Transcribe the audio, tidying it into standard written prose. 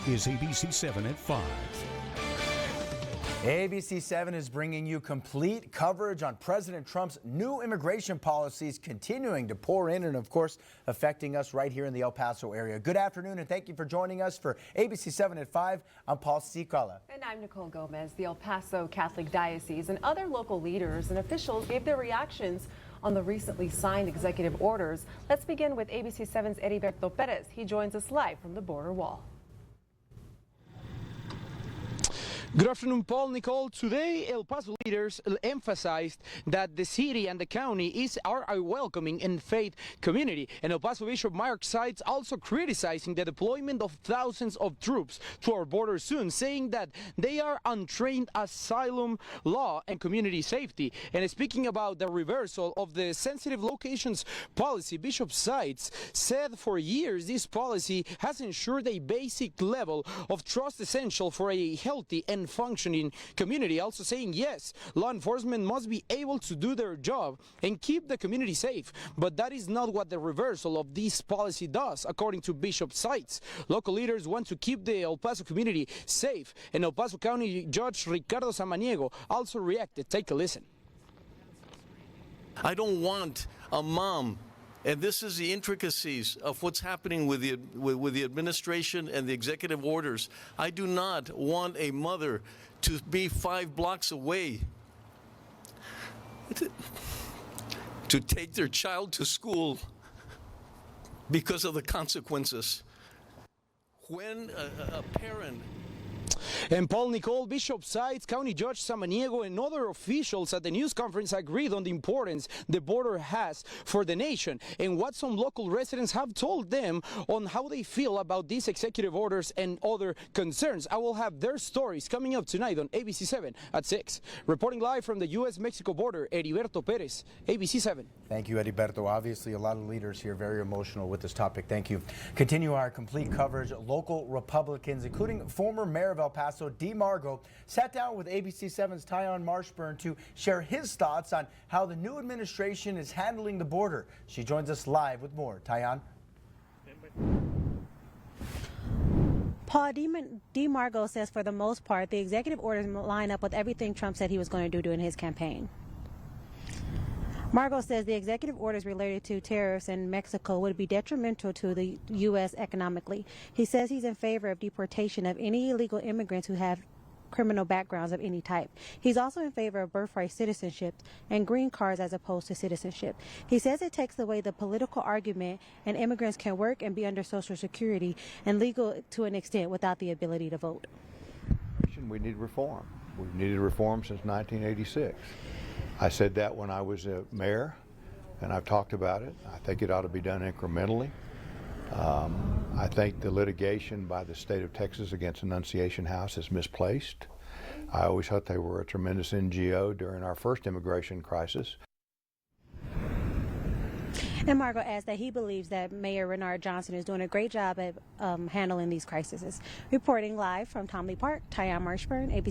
is ABC 7 at 5. ABC 7 is bringing you complete coverage on President Trump's new immigration policies continuing to pour in and, of course, affecting us right here in the El Paso area. Good afternoon, and thank you for joining us for ABC 7 at 5. I'm Paul Cicala. And I'm Nicole Gomez. The El Paso Catholic Diocese and other local leaders and officials gave their reactions on the recently signed executive orders. Let's begin with ABC 7's Heriberto Perez. He joins us live from the border wall. Good afternoon, Paul, Nicole. Today, El Paso leaders emphasized that the city and the county are a welcoming and faith community. And El Paso Bishop Mark Seitz also criticizing the deployment of thousands of troops to our border soon, saying that they are untrained asylum law and community safety. And speaking about the reversal of the sensitive locations policy, Bishop Seitz said for years this policy has ensured a basic level of trust essential for a healthy and functioning community, also saying yes, law enforcement must be able to do their job and keep the community safe, but that is not what the reversal of this policy does, according to Bishop Seitz. Local leaders want to keep the El Paso community safe, and El Paso County Judge Ricardo Samaniego also reacted. Take a listen. I don't want a mom, and this is the intricacies of what's happening with the administration and the executive orders. I do not want a mother to be 5 blocks away to take their child to school because of the consequences. When a parent... And Paul, Nicole, Bishop Seitz, County Judge Samaniego, and other officials at the news conference agreed on the importance the border has for the nation and what some local residents have told them on how they feel about these executive orders and other concerns. I will have their stories coming up tonight on ABC 7 at 6. Reporting live from the U.S.-Mexico border, Heriberto Perez, ABC 7. Thank you, Heriberto. Obviously, a lot of leaders here very emotional with this topic. Thank you. Continue our complete coverage. Local Republicans, including former Mayor of El Paso, Dee Margo, sat down with ABC 7's Tyon Marshburn to share his thoughts on how the new administration is handling the border. She joins us live with more. Tyon? Paul, Dee Margo says for the most part, the executive orders line up with everything Trump said he was going to do during his campaign. Margo says the executive orders related to tariffs in Mexico would be detrimental to the U.S. economically. He says he's in favor of deportation of any illegal immigrants who have criminal backgrounds of any type. He's also in favor of birthright citizenship and green cards as opposed to citizenship. He says it takes away the political argument and immigrants can work and be under Social Security and legal to an extent without the ability to vote. We need reform. We've needed reform since 1986. I said that when I was a mayor, and I've talked about it. I think it ought to be done incrementally. I think the litigation by the state of Texas against Annunciation House is misplaced. I always thought they were a tremendous NGO during our first immigration crisis. And Margo adds that he believes that Mayor Renard Johnson is doing a great job at handling these crises. Reporting live from Tomley Park, Tyon Marshburn, ABC.